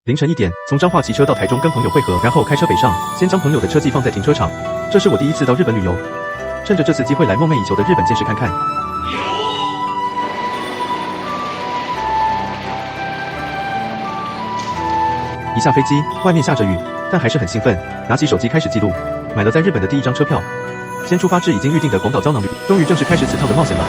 凌晨1点，从彰化骑车到台中跟朋友会合，然后开车北上，先将朋友的车寄放在停车场。这是我第一次到日本旅游，趁着这次机会来梦寐以求的日本见识看看。一下飞机，外面下着雨，但还是很兴奋，拿起手机开始记录，买了在日本的第一张车票，先出发至已经预定的广岛胶囊旅，终于正式开始此趟的冒险了。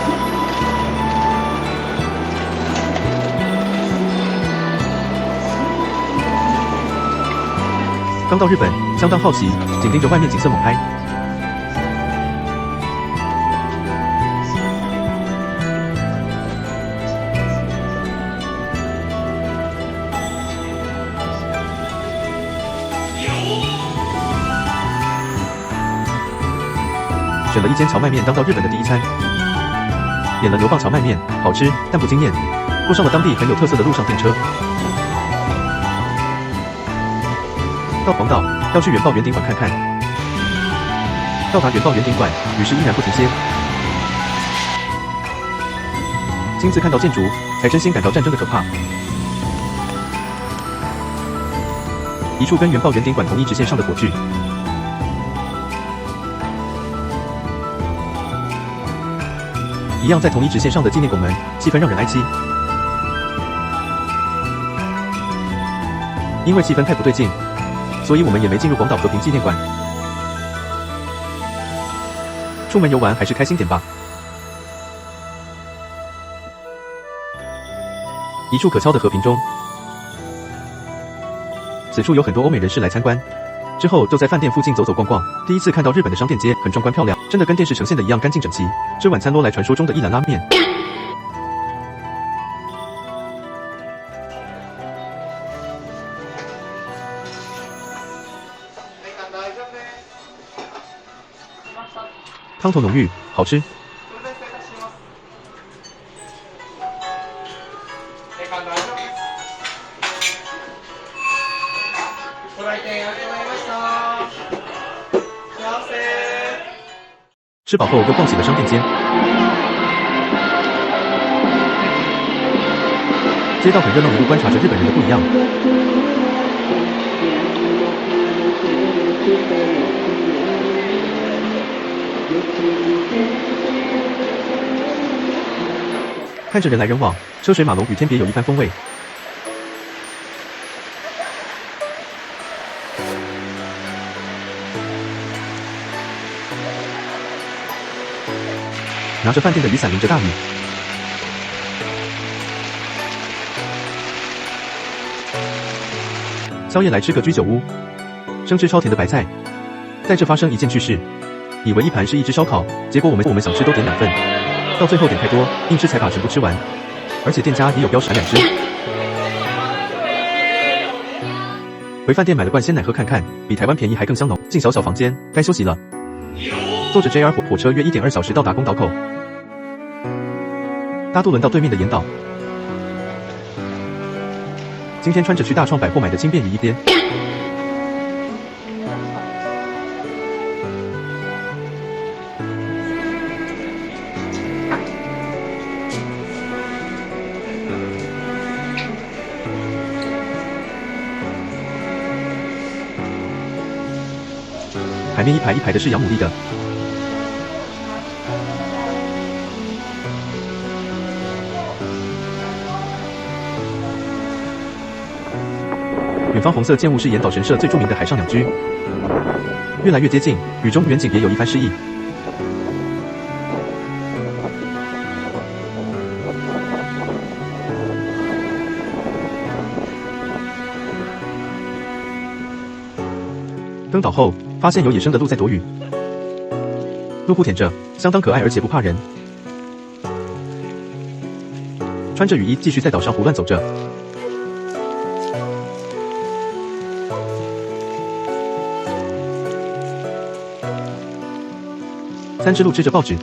刚到日本，相当好奇，紧盯着外面景色猛拍。选了一间荞麦面当到日本的第一餐，点了牛蒡荞麦面，好吃但不惊艳。坐上了当地很有特色的路上电车。到广岛，要去原爆圆顶馆看看。到达原爆圆顶馆，雨势依然不停歇。亲自看到建筑，才真心感到战争的可怕。一处跟原爆圆顶馆同一直线上的火炬，一样在同一直线上的纪念拱门，气氛让人哀戚。因为气氛太不对劲，所以我们也没进入广岛和平纪念馆。出门游玩还是开心点吧。一处可敲的和平钟，此处有很多欧美人士来参观。之后就在饭店附近走走逛逛，第一次看到日本的商店街，很壮观漂亮，真的跟电视呈现的一样干净整齐。吃晚餐摞来传说中的一兰拉面。汤头浓郁，好吃。吃饱后又逛起了商店街，街道很热闹，一路观察着日本人的不一样。看着人来人往，车水马龙，雨天别有一番风味。拿着饭店的雨伞淋着大雨，宵夜来吃个居酒屋，生吃超甜的白菜。在这发生一件趣事，以为一盘是一只烧烤，结果我们想吃都点2份，到最后点太多，硬吃才把全部吃完，而且店家也有标示2只。回饭店买了罐鲜奶喝看看，比台湾便宜还更香浓。进小房间，该休息了。坐着 JR 火车约1.2小时到达宫岛口。搭渡轮到对面的岩岛。今天穿着去大创百货买的轻便雨衣边。海面一排一排的是养牡蛎的。远方红色建物是岩岛神社最著名的海上鸟居，越来越接近，雨中远景别有一番诗意。登岛后，发现有野生的鹿在躲雨，鹿不舔着，相当可爱而且不怕人。穿着雨衣继续在岛上胡乱走着。3只鹿吃着报纸，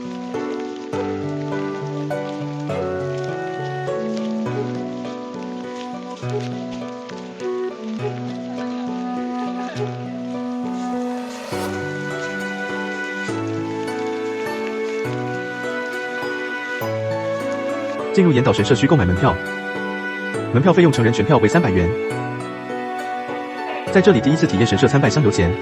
进入岩岛神社需购买门票，门票费用成人全票为300元。在这里第一次体验神社参拜香油钱。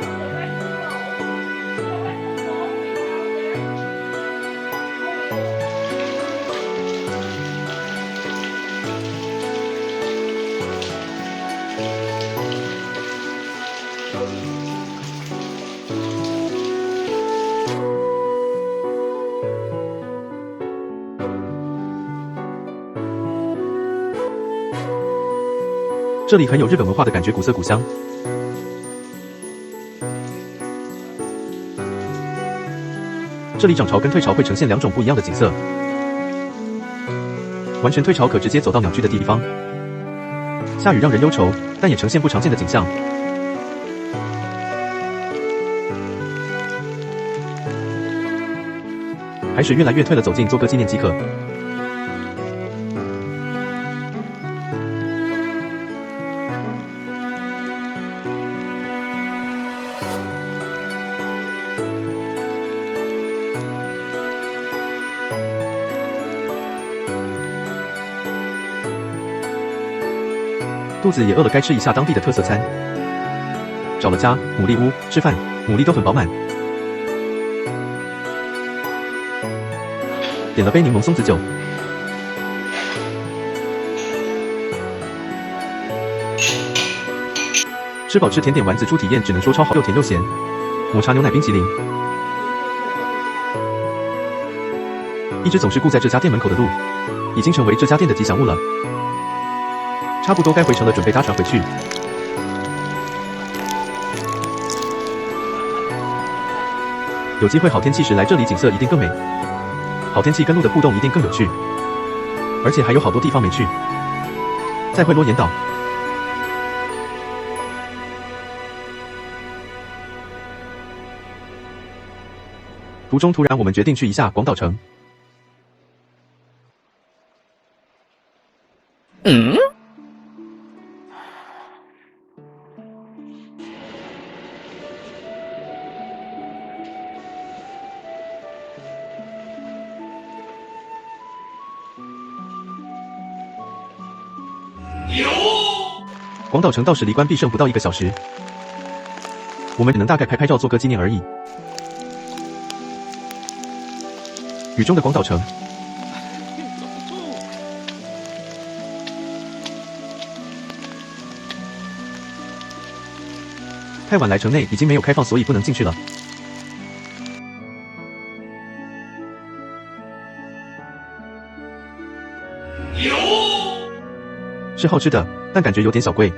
这里很有日本文化的感觉，古色古香。这里涨潮跟退潮会呈现两种不一样的景色。完全退潮可直接走到鸟居的地方，下雨让人忧愁，但也呈现不常见的景象。海水越来越退了，走近做个纪念即可。肚子也饿了，该吃一下当地的特色餐。找了家牡蛎屋吃饭，牡蛎都很饱满。点了杯柠檬松子酒。吃饱吃甜点丸子猪体验，只能说超好，又甜又咸。抹茶牛奶冰淇淋。一直总是顾在这家店门口的路，已经成为这家店的吉祥物了。差不多该回城了，准备搭船回去。有机会好天气时来这里，景色一定更美。好天气跟鹿的互动一定更有趣，而且还有好多地方没去。再会罗岩岛。途中突然我们决定去一下广岛城。广岛城到时离关闭剩不到1个小时，我们只能大概拍拍照做个纪念而已。雨中的广岛城，太晚来城内已经没有开放，所以不能进去了。是好吃的，但感觉有点小贵。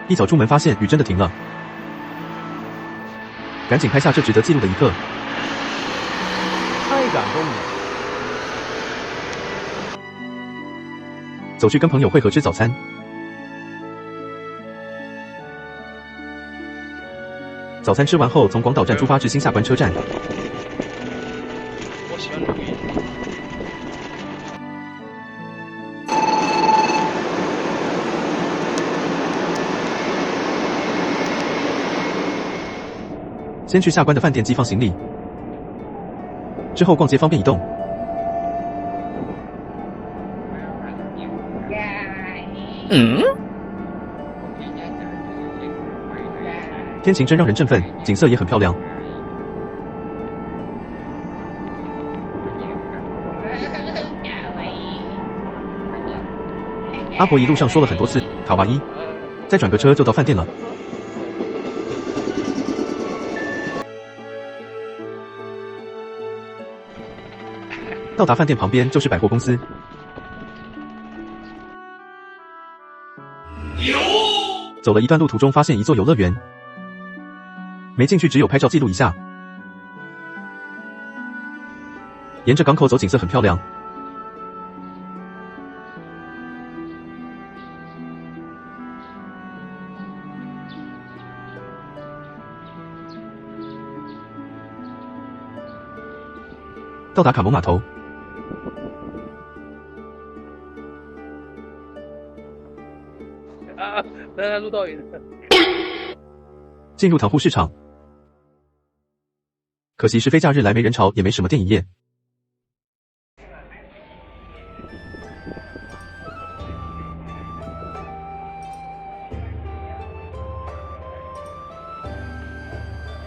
一早出门发现雨真的停了，赶紧拍下这值得记录的一刻。太感动了。走去跟朋友会合吃早餐。早餐吃完后，从广岛站出发至新下关车站。我喜欢这个。先去下关的饭店寄放行李，之后逛街方便移动。天晴真让人振奋，景色也很漂亮。阿婆一路上说了很多次卡哇伊，再转个车就到饭店了。到达饭店旁边就是百货公司。走了一段路，途中发现一座游乐园，没进去，只有拍照记录一下。沿着港口走，景色很漂亮。到达卡蒙码头。来录到影。进入塘户市场，可惜是非假日来，没人潮，也没什么店营业。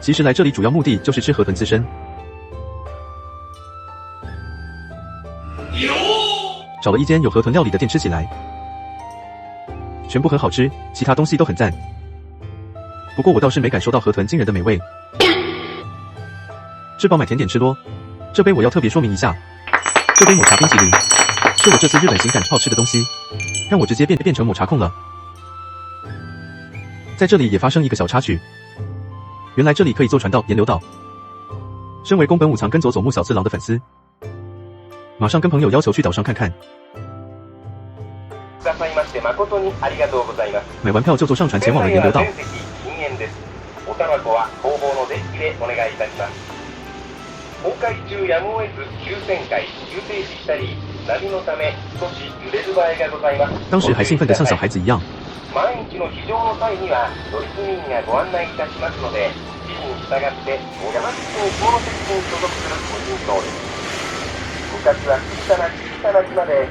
其实来这里主要目的就是吃河豚刺身。找了一间有河豚料理的店吃起来，全部很好吃，其他东西都很赞。不过我倒是没感受到河豚惊人的美味。吃饱买甜点吃咯。这杯我要特别说明一下，这杯抹茶冰淇淋是我这次日本行赶炮吃的东西，让我直接变成抹茶控了。在这里也发生一个小插曲，原来这里可以坐船到岩流岛。身为宫本武藏跟佐佐木小次郎的粉丝，马上跟朋友要求去岛上看看。买完票就坐上船前往了岩流岛。航海中やむを得ず急旋回、急停止したり、波のため少し揺れる場合がございます。当时还兴奋得像小孩子一样。万一の非常の際にはドリフ民がご案内いたしますので、指示に従って山口県下関市に所属する個人島です。昔は小さな島で、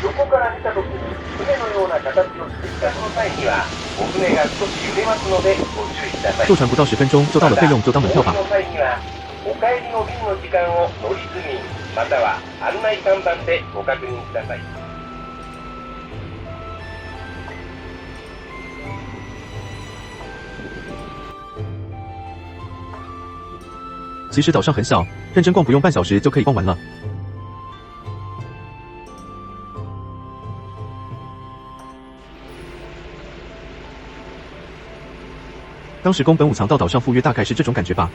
横から見た時に船のような形をしていたその際には、お船が少し揺れますのでご注意ください。坐船不到10分钟就到了，费用就当门票吧。お帰りの便の時間を乗組員または案内看板でご確認ください。其实岛上很小，认真逛不用半小时就可以逛完了。当时宫本武藏到岛上赴约大概是这种感觉吧。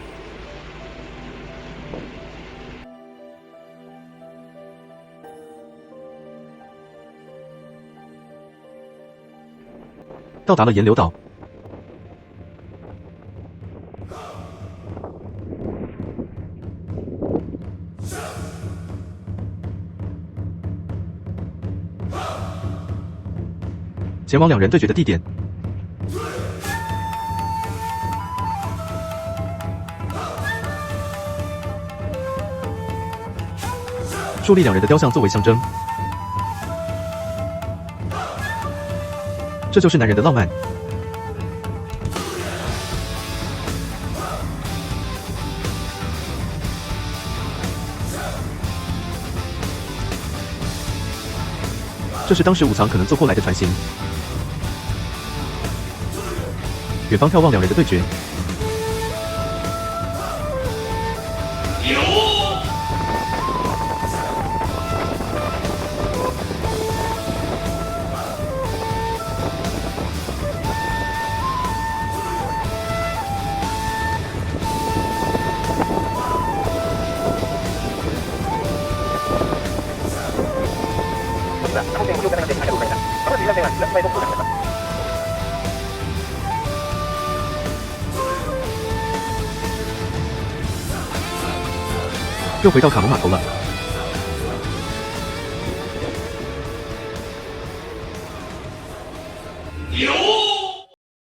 到达了岩流岛，前往两人对决的地点。树立两人的雕像作为象征。这就是男人的浪漫。这是当时武藏可能坐过来的船型。远方眺望两人的对决。又回到卡蒙码头了。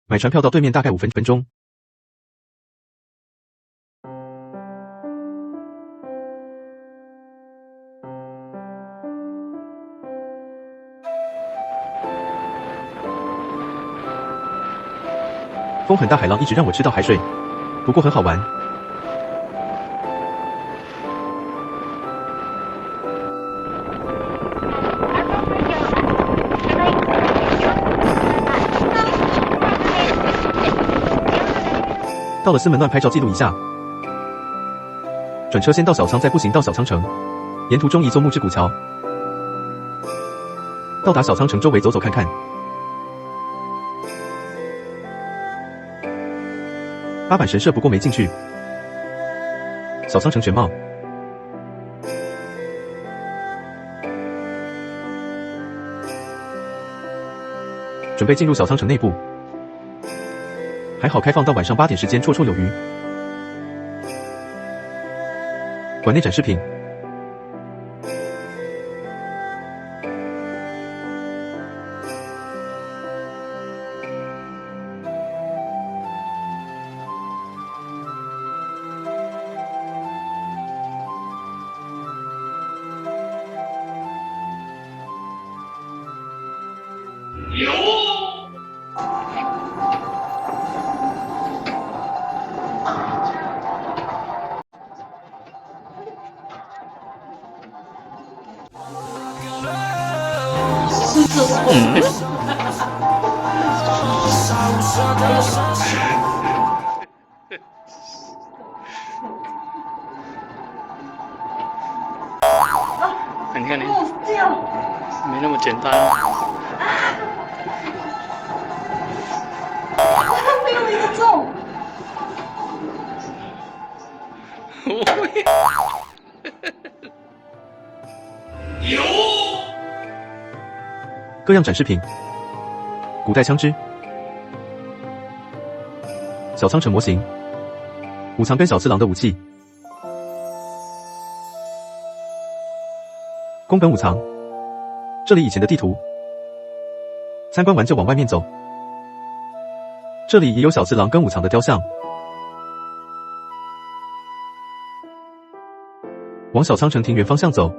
买船票到对面大概5分钟。风很大，海浪一直让我吃到海水，不过很好玩。到了司门乱拍照记录一下。转车先到小仓，再步行到小仓城，沿途中一座木质古桥。到达小仓城周围走走看看。八坂神社不过没进去。小仓城全貌。准备进入小仓城内部。还好开放到晚上8点，时间绰绰有余。馆内展示品。你看你，这样没那么简单。没有一个中。各样展示品，古代枪支，小仓城模型，武藏跟小次郎的武器，宫本武藏。这里以前的地图，参观完就往外面走。这里也有小次郎跟武藏的雕像。往小仓城庭园方向走，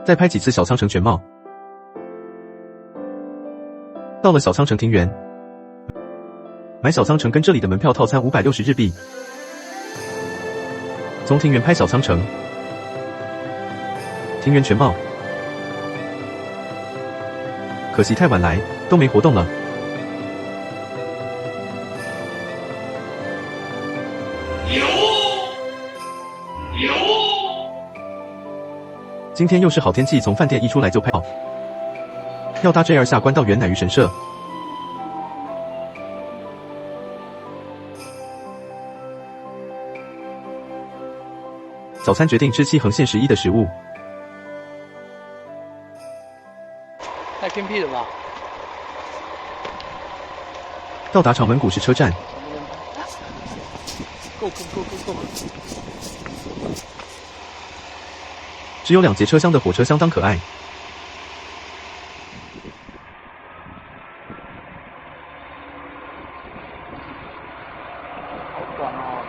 再拍几次小仓城全貌。到了小仓城庭园，买小仓城跟这里的门票套餐560日币。从庭园拍小仓城，庭园全貌。可惜太晚来，都没活动了。今天又是好天气，从饭店一出来就拍照。要搭 JR 下关到原乃鱼神社。早餐决定吃7横线11的食物。太偏僻了吧？到达长门古市车站。够。只有2节车厢的火车相当可爱。好短哦，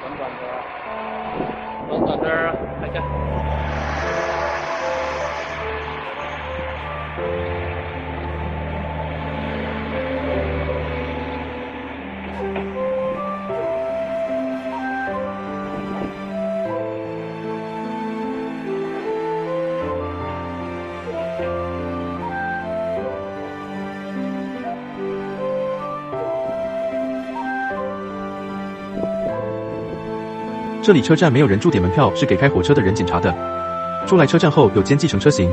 短的，大家。这里车站没有人驻点，门票是给开火车的人检查的。出来车站后有间计程车型，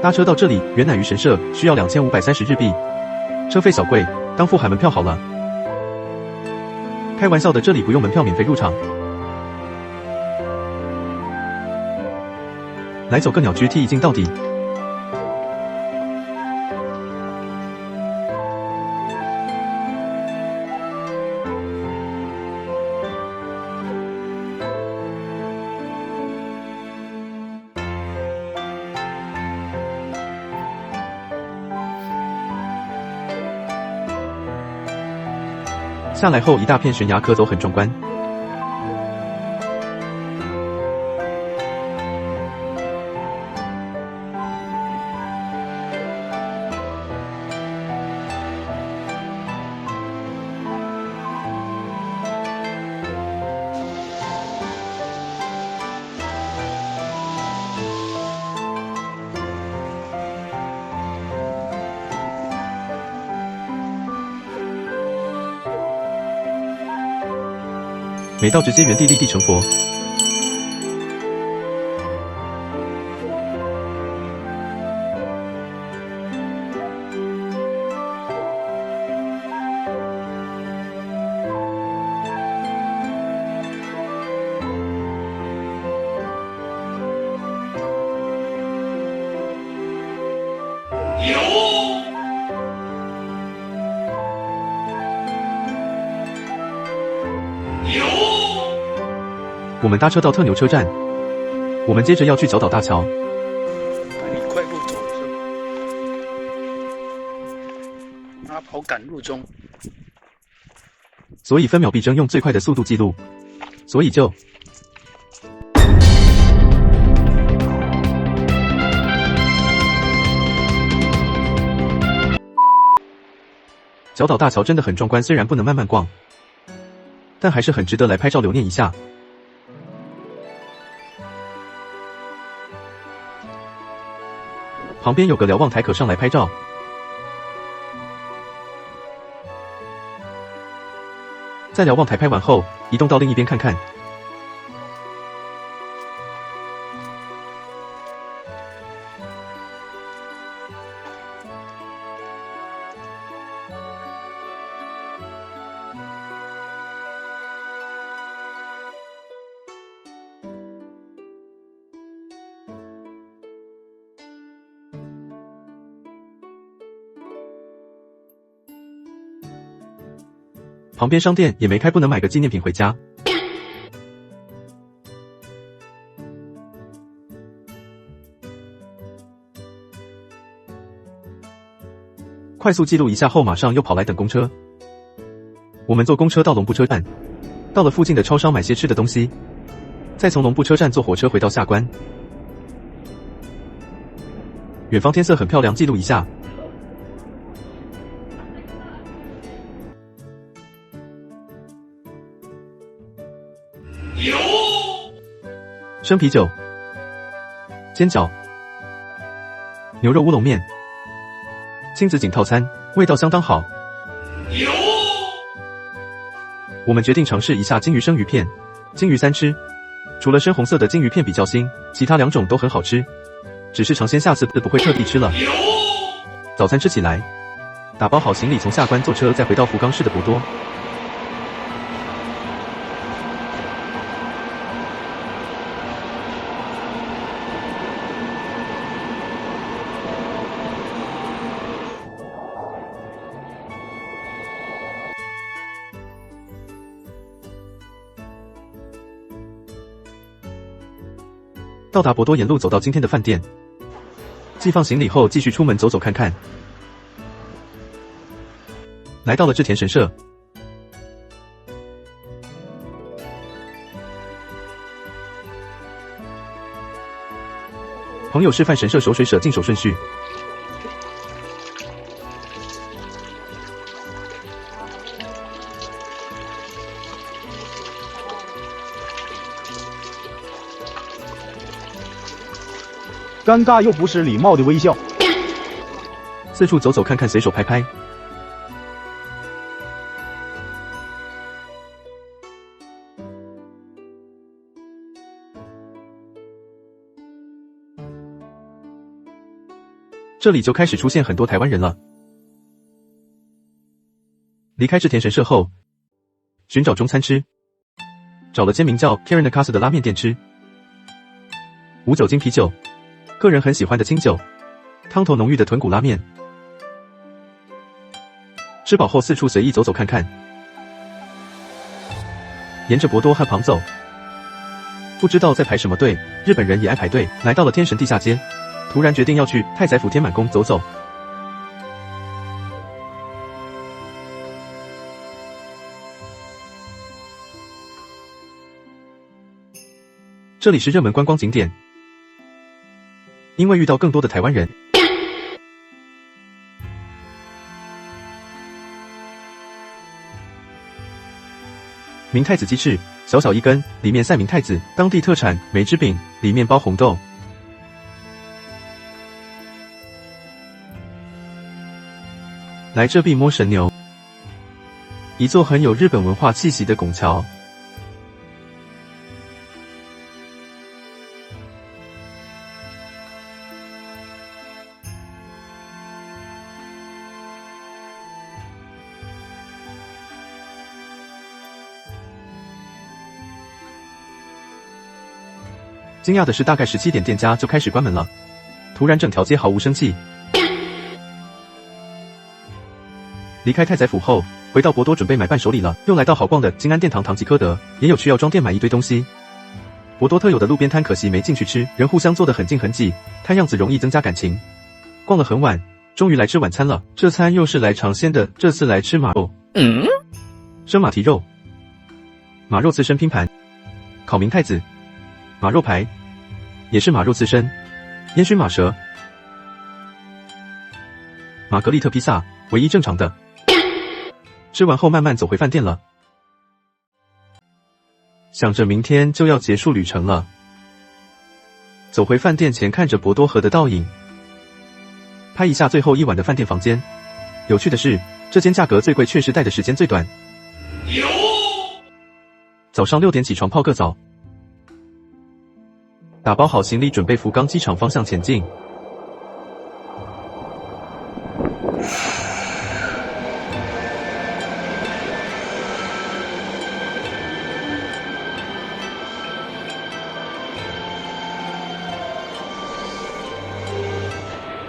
搭车到这里原乃鱼神社需要2530日币，车费小贵，当付海门票好了。开玩笑的，这里不用门票免费入场。来走个鸟居 T 一镜到底。下来后一大片悬崖可走，很壮观。没到直接原地立地成佛。我们搭车到特牛车站，我们接着要去角岛大桥。你快步走是吧？阿跑赶路中，所以分秒必争，用最快的速度记录，所以就角岛大桥真的很壮观，虽然不能慢慢逛，但还是很值得来拍照留念一下。旁边有个瞭望台可上来拍照。在瞭望台拍完后，移动到另一边看看。旁边商店也没开，不能买个纪念品回家。快速记录一下后，马上又跑来等公车。我们坐公车到龙布车站，到了附近的超商买些吃的东西，再从龙布车站坐火车回到下关。远方天色很漂亮，记录一下。生啤酒、煎饺、牛肉乌龙面、亲子锦套餐，味道相当好。我们决定尝试一下金鱼生鱼片，金鱼三吃，除了深红色的金鱼片比较腥，其他2种都很好吃，只是尝鲜下次不会特地吃了。早餐吃起来，打包好行李，从下关坐车再回到福冈市的博多。到达博多，沿路走到今天的饭店，寄放行李后继续出门走走看看。来到了织田神社，朋友示范神社守水舍净手顺序。尴尬又不失礼貌的微笑。四处走走看看，随手拍拍。这里就开始出现很多台湾人了。离开织田神社后，寻找中餐吃，找了间名叫 Karen de Casa 的拉面店吃。无酒精啤酒，个人很喜欢的清酒，汤头浓郁的豚骨拉面。吃饱后四处随意走走看看，沿着博多和旁走，不知道在排什么队，日本人也爱排队。来到了天神地下街，突然决定要去太宰府天满宫走走。这里是热门观光景点，因为遇到更多的台湾人。明太子鸡翅，小小一根，里面塞明太子，当地特产梅枝饼，里面包红豆。来这必摸神牛，一座很有日本文化气息的拱桥。惊讶的是，大概17点店家就开始关门了，突然整条街毫无生气。离开太宰府后，回到博多准备买伴手礼了，又来到好逛的金安殿堂唐吉诃德，也有去药妆店买一堆东西。博多特有的路边摊可惜没进去吃，人互相坐得很近很挤，看样子容易增加感情。逛了很晚，终于来吃晚餐了，这餐又是来尝鲜的，这次来吃马肉。生马蹄肉、马肉刺身拼盘、烤明太子、马肉排，也是马肉刺身、烟熏马舌、玛格丽特披萨，唯一正常的。吃完后慢慢走回饭店了，想着明天就要结束旅程了。走回饭店前看着博多河的倒影，拍一下最后一晚的饭店房间。有趣的是，这间价格最贵，却是待的时间最短。早上6点起床泡个澡，打包好行李，准备福冈机场方向前进。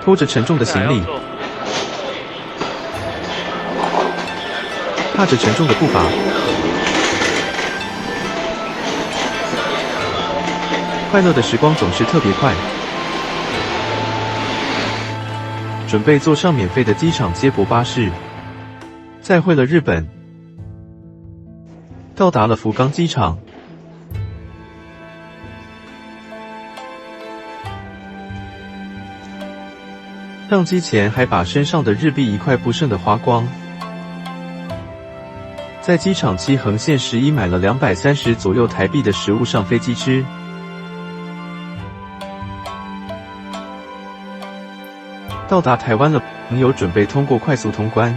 拖着沉重的行李，踏着沉重的步伐，快乐的时光总是特别快。准备坐上免费的机场接驳巴士，再会了日本。到达了福冈机场。上机前还把身上的日币一块不剩的花光，在机场七横线11买了230左右台币的食物上飞机吃。到达台湾了，朋友准备通过快速通关。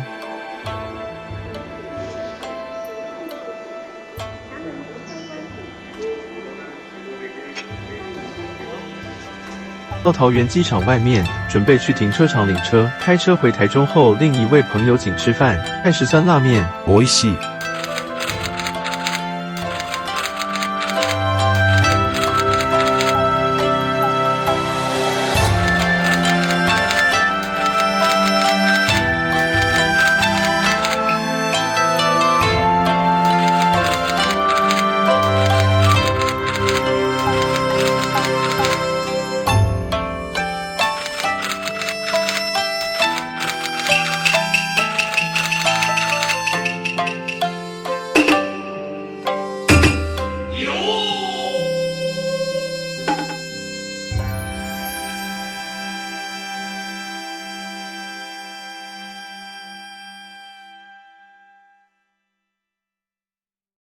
到桃园机场外面，准备去停车场领车，开车回台中后，另一位朋友请吃饭，泰式酸辣面，美味しい。